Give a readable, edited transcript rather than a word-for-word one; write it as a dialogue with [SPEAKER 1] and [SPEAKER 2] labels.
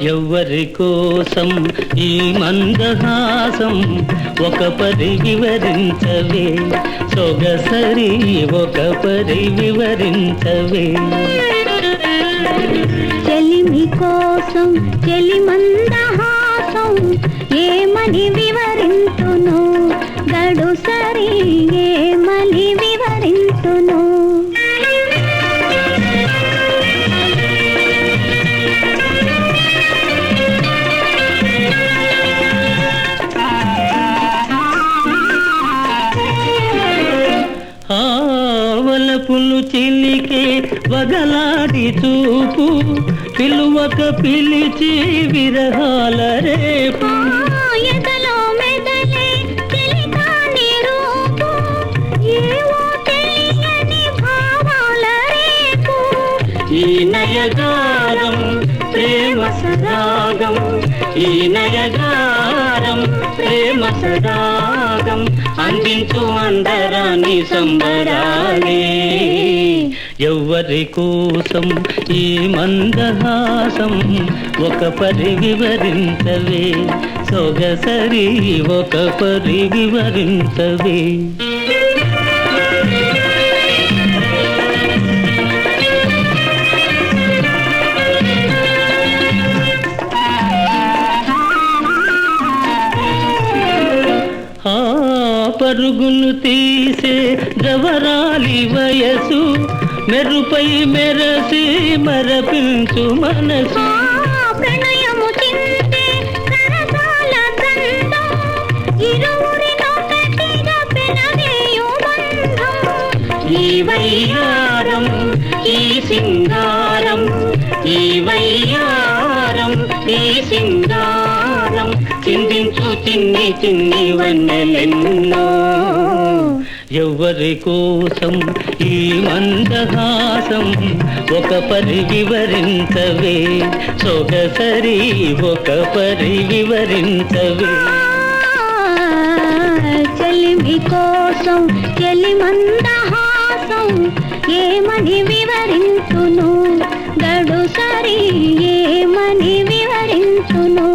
[SPEAKER 1] ఎవ్వరి కోసం ఈ మందహాసం ఒక పరి వివరించవే సొగసరి ఒక పరి వివరించవే
[SPEAKER 2] చెలిమి కోసం చెలి మందహాసం ఏమని వివరింతును గడు సరి ఏమని వివరింతును
[SPEAKER 1] ఆవలపులు చిలికే వగలాడి చూపు పిలువక పిలిచి విరహాల రేపు
[SPEAKER 2] ఎదలో మెదలే తెలికాని రూపు ఏవో తెలియని భావాల రేపు
[SPEAKER 1] ఈ నయగారం ప్రేమ సరాగం ఈ నయగారం ప్రేమ సరాగం అందించు అందరాని సంబరాలే ఎవ్వరి కోసం ఈ మందహాసం ఒక పరి వివరించవే సొగసరి ఒక పరి వివరించవే పరుగులు తీసే జవరాలి వయసు మెరుపై మెరసి మరపించు మనసు
[SPEAKER 2] ప్రణయము చింతే కరసాల గంధం ఇరువురిలో గట్టిగా పెనవేయు బంధం
[SPEAKER 1] ఈ వయ్యారం ఈ సింగారం ఈ వయ్యారం ఈ సింగారం చిందించు చిన్ని చిన్ని వన్నెలెన్నో ఎవ్వరి కోసం ఈ మందహాసం ఒక పరి వివరించవే సొగసరి ఒక పరి వివరించవే
[SPEAKER 2] చెలిమి కోసం చెలి మందహాసం ఏమని వివరించును గడు సరి ఏమని వివరించును